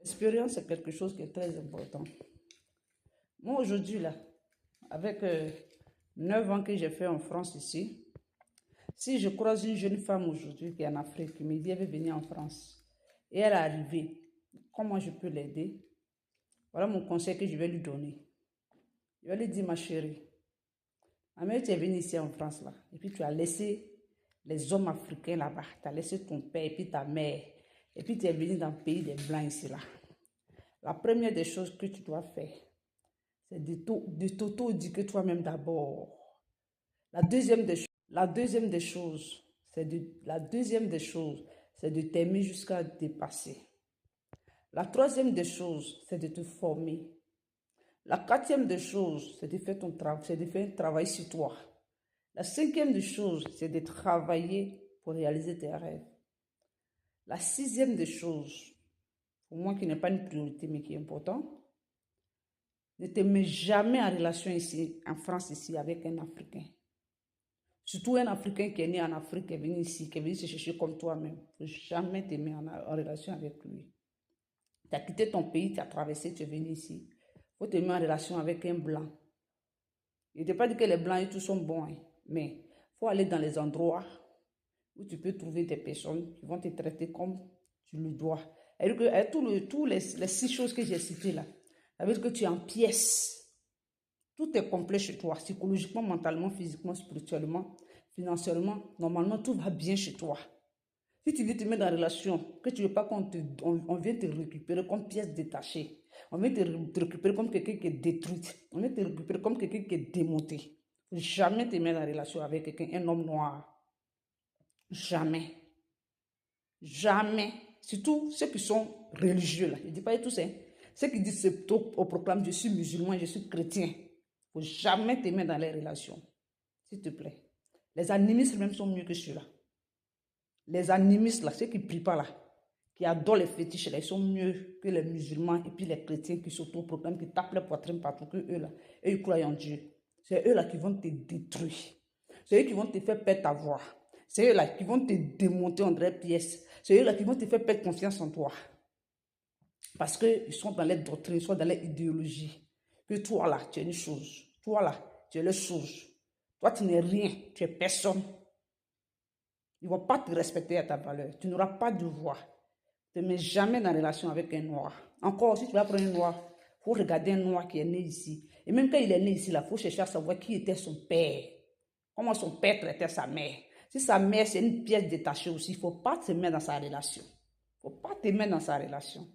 L'expérience, c'est quelque chose qui est très important. Moi, aujourd'hui, là, avec 9 ans que j'ai fait en France ici, si je croise une jeune femme aujourd'hui qui est en Afrique, qui me dit qu'elle veut venir en France, et elle est arrivée, comment je peux l'aider? Voilà mon conseil que je vais lui donner. Je vais lui dire, ma chérie, mais tu es venue ici en France, là, et puis tu as laissé les hommes africains là-bas, tu as laissé ton père et puis ta mère, et puis tu es venu dans le pays des Blancs ici, là. La première des choses que tu dois faire, c'est de t'auto-éduquer toi-même d'abord. La deuxième des choses, c'est de t'aimer jusqu'à dépasser. La troisième des choses, c'est de te former. La quatrième des choses, c'est de faire ton travail, c'est de faire un travail sur toi. La cinquième des choses, c'est de travailler pour réaliser tes rêves. La sixième des choses, pour moi qui n'est pas une priorité mais qui est important, ne te mets jamais en relation ici, en France ici, avec un Africain. Surtout un Africain qui est né en Afrique, qui est venu ici, qui est venu se chercher comme toi-même. Il ne faut jamais te mettre en relation avec lui. Tu as quitté ton pays, tu as traversé, tu es venu ici. Il faut te mettre en relation avec un blanc. Je ne t'ai pas dit que les blancs et tout sont bons, hein, mais il faut aller dans les endroits où tu peux trouver des personnes qui vont te traiter comme tu le dois. Et que tous les 6 choses que j'ai citées là, ça veut dire que tu es en pièces. Tout est complet chez toi, psychologiquement, mentalement, physiquement, spirituellement, financièrement. Normalement, tout va bien chez toi. Si tu veux te mettre dans la relation, que tu ne veux pas qu'on vienne te récupérer comme pièce détachée, on vient te récupérer comme quelqu'un qui est détruit, on vient te récupérer comme quelqu'un qui est démonté. Il ne faut jamais te mettre dans la relation avec quelqu'un, un homme noir. Jamais. Jamais. Surtout ceux qui sont religieux, là. Je ne dis pas tous, hein. Ceux qui disent au proclame, je suis musulman, je suis chrétien. Il ne faut jamais te mettre dans les relations. S'il te plaît. Les animistes même sont mieux que ceux-là. Les animistes, là, ceux qui ne prient pas, là, qui adorent les fétiches, là, ils sont mieux que les musulmans et puis les chrétiens qui s'autoproclament, qui tapent les poitrines partout, que eux, là, eux, ils croient en Dieu. C'est eux, là, qui vont te détruire. C'est eux qui vont te faire perdre ta voix. C'est eux, là, qui vont te démonter en des pièces. C'est eux, là, qui vont te faire perdre confiance en toi. Parce qu'ils sont dans les doctrines, ils sont dans les idéologies. Que toi, là, tu es une chose. Toi, là, tu es les choses. Toi, tu n'es rien. Tu es personne. Ils ne vont pas te respecter à ta valeur. Tu n'auras pas de voix. Ne te mets jamais dans relation avec un noir. Encore, si tu vas prendre un noir, il faut regarder un noir qui est né ici. Et même quand il est né ici, il faut chercher à savoir qui était son père. Comment son père traitait sa mère. Si sa mère, c'est une pièce détachée aussi, il ne faut pas te mettre dans sa relation. Il ne faut pas te mettre dans sa relation.